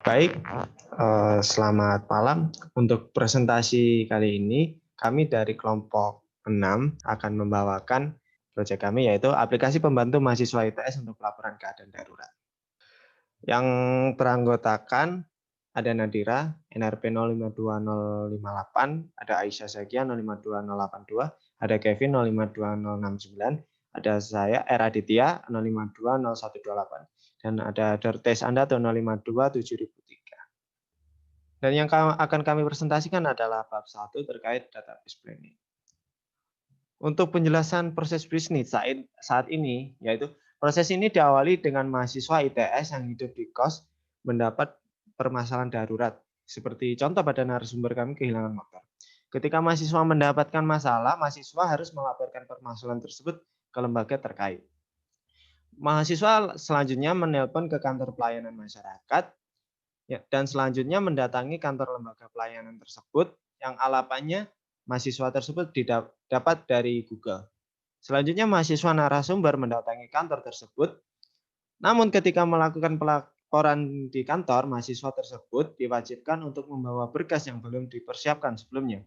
Baik, selamat malam. Untuk presentasi kali ini, kami dari kelompok 6 akan membawakan proyek kami, yaitu aplikasi pembantu mahasiswa ITS untuk pelaporan keadaan darurat. Yang beranggotakan ada Nadira, NRP 052058, ada Aisyah Zakia 052082, ada Kevin 052069, ada saya Aditya 05200128, dan ada Dortes Andato 0527.003. Dan yang akan kami presentasikan adalah bab 1 terkait database planning. Untuk penjelasan proses bisnis saat ini, yaitu proses ini diawali dengan mahasiswa ITS yang hidup di kos mendapat permasalahan darurat. Seperti contoh pada narasumber kami kehilangan motor. Ketika mahasiswa mendapatkan masalah, mahasiswa harus melaporkan permasalahan tersebut ke lembaga terkait. Mahasiswa selanjutnya menelpon ke kantor pelayanan masyarakat, dan selanjutnya mendatangi kantor lembaga pelayanan tersebut yang alamatnya mahasiswa tersebut didapat dari Google. Selanjutnya mahasiswa narasumber mendatangi kantor tersebut. Namun ketika melakukan pelaporan di kantor, mahasiswa tersebut diwajibkan untuk membawa berkas yang belum dipersiapkan sebelumnya.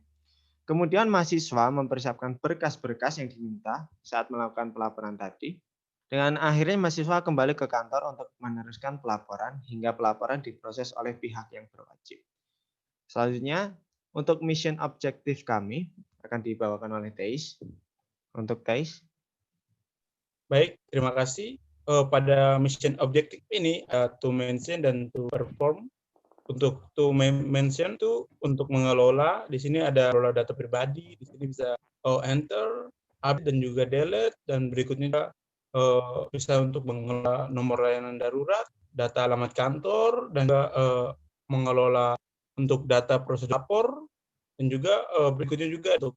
Kemudian mahasiswa mempersiapkan berkas-berkas yang diminta saat melakukan pelaporan tadi. Dengan akhirnya mahasiswa kembali ke kantor untuk meneruskan pelaporan hingga pelaporan diproses oleh pihak yang berwajib. Selanjutnya, untuk mission objektif kami akan dibawakan oleh Teis. Untuk Teis. Baik, terima kasih. Pada mission objektif ini, to mention dan to perform. Untuk to mention itu untuk mengelola. Di sini ada mengelola data pribadi. Di sini bisa enter, update dan juga delete. Dan berikutnya bisa untuk mengelola nomor layanan darurat, data alamat kantor, dan juga mengelola untuk data proses lapor, dan juga berikutnya juga untuk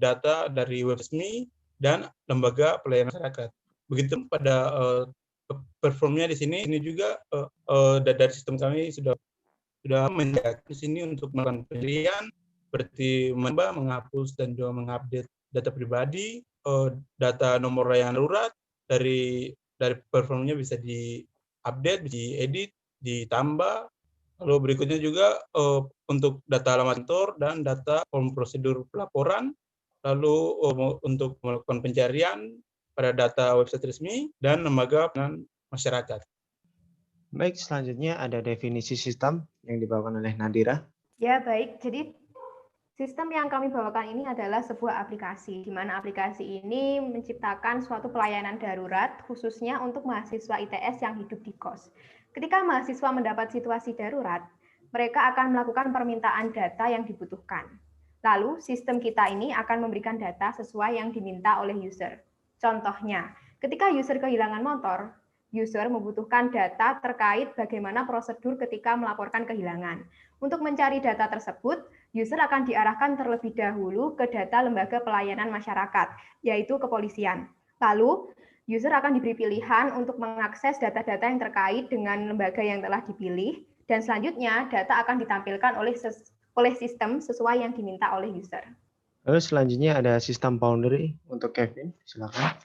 data dari web resmi dan lembaga pelayanan masyarakat. Begitu pada performnya di sini juga dari sistem kami sudah menjaga di sini untuk melakukan pilihan seperti menambah, menghapus dan juga mengupdate data pribadi, data nomor layanan darurat dari performnya bisa diupdate, diedit, ditambah. Lalu berikutnya juga untuk data alamat kantor dan data form prosedur pelaporan. Lalu untuk melakukan pencarian pada data website resmi dan lembaga pelayanan masyarakat. Baik, selanjutnya ada definisi sistem yang dibawakan oleh Nadira. Ya, baik. Jadi sistem yang kami bawakan ini adalah sebuah aplikasi, di mana aplikasi ini menciptakan suatu pelayanan darurat khususnya untuk mahasiswa ITS yang hidup di kos. Ketika mahasiswa mendapat situasi darurat, mereka akan melakukan permintaan data yang dibutuhkan. Lalu, sistem kita ini akan memberikan data sesuai yang diminta oleh user. Contohnya, ketika user kehilangan motor, user membutuhkan data terkait bagaimana prosedur ketika melaporkan kehilangan. Untuk mencari data tersebut, user akan diarahkan terlebih dahulu ke data lembaga pelayanan masyarakat, yaitu kepolisian. Lalu, user akan diberi pilihan untuk mengakses data-data yang terkait dengan lembaga yang telah dipilih, dan selanjutnya data akan ditampilkan oleh sistem sesuai yang diminta oleh user. Lalu selanjutnya ada sistem boundary untuk Kevin, silakan.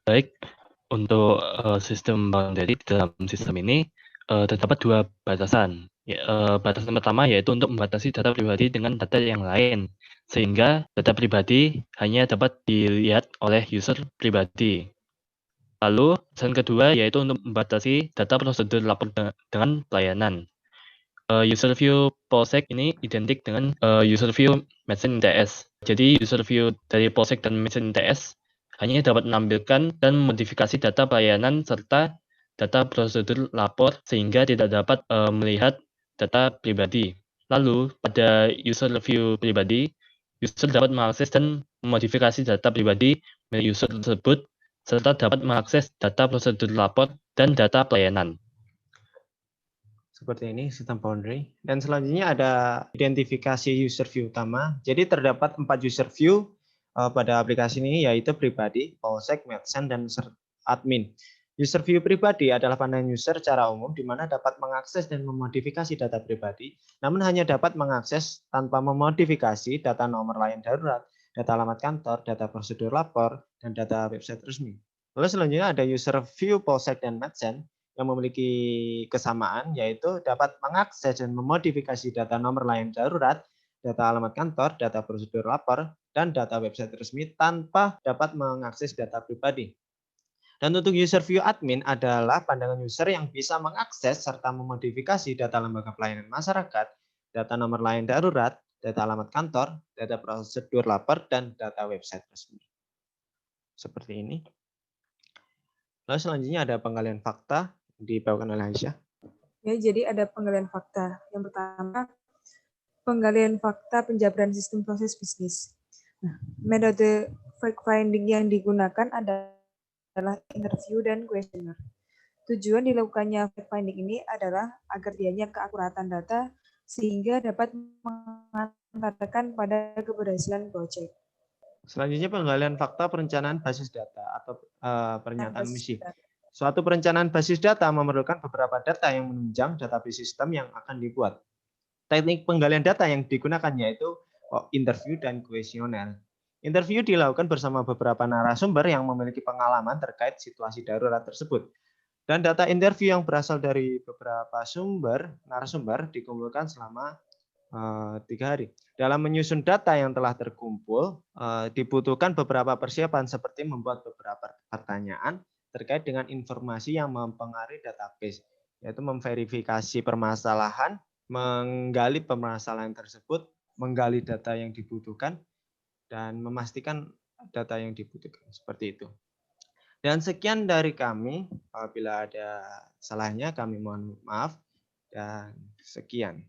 Baik, untuk sistem boundary di dalam sistem ini terdapat dua batasan. Batasan pertama yaitu untuk membatasi data pribadi dengan data yang lain, sehingga data pribadi hanya dapat dilihat oleh user pribadi. Lalu, batasan kedua yaitu untuk membatasi data prosedur lapor dengan pelayanan. User view Polsek ini identik dengan user view Medicine ITS. Jadi, user view dari Polsek dan Medicine ITS hanya dapat menampilkan dan modifikasi data pelayanan serta data prosedur lapor sehingga tidak dapat melihat data pribadi. Lalu, pada user view pribadi, user dapat mengakses dan memodifikasi data pribadi milik user tersebut serta dapat mengakses data prosedur lapor dan data pelayanan. Seperti ini sistem boundary. Dan selanjutnya ada identifikasi user view utama. Jadi terdapat 4 user view pada aplikasi ini, yaitu pribadi, Polsek, Medsen, dan admin. User view pribadi adalah pandangan user secara umum di mana dapat mengakses dan memodifikasi data pribadi, namun hanya dapat mengakses tanpa memodifikasi data nomor layan darurat, data alamat kantor, data prosedur lapor, dan data website resmi. Lalu selanjutnya ada user view Polsek dan Medsen. yang memiliki kesamaan, yaitu dapat mengakses dan memodifikasi data nomor layanan darurat, data alamat kantor, data prosedur lapor, dan data website resmi tanpa dapat mengakses data pribadi. Dan untuk user view admin adalah pandangan user yang bisa mengakses serta memodifikasi data lembaga pelayanan masyarakat, data nomor layanan darurat, data alamat kantor, data prosedur lapor, dan data website resmi. Seperti ini. Lalu selanjutnya ada penggalian fakta dibawakan oleh Aisyah. Ya, jadi ada penggalian fakta. Yang pertama, penggalian fakta penjabaran sistem proses bisnis. Nah, metode fact finding yang digunakan adalah interview dan questionnaire. Tujuan dilakukannya fact finding ini adalah agar dianya keakuratan data sehingga dapat mengantarkan pada keberhasilan proyek. Selanjutnya penggalian fakta perencanaan basis data atau pernyataan Basis misi. data. Suatu perencanaan basis data memerlukan beberapa data yang menunjang database sistem yang akan dibuat. Teknik penggalian data yang digunakan yaitu interview dan kuesioner. Interview dilakukan bersama beberapa narasumber yang memiliki pengalaman terkait situasi darurat tersebut. Dan data interview yang berasal dari beberapa narasumber dikumpulkan selama 3 hari. Dalam menyusun data yang telah terkumpul, dibutuhkan beberapa persiapan seperti membuat beberapa pertanyaan terkait dengan informasi yang mempengaruhi database, yaitu memverifikasi permasalahan, menggali permasalahan tersebut, menggali data yang dibutuhkan, dan memastikan data yang dibutuhkan. Seperti itu. Dan sekian dari kami. Apabila ada salahnya, kami mohon maaf. Dan sekian.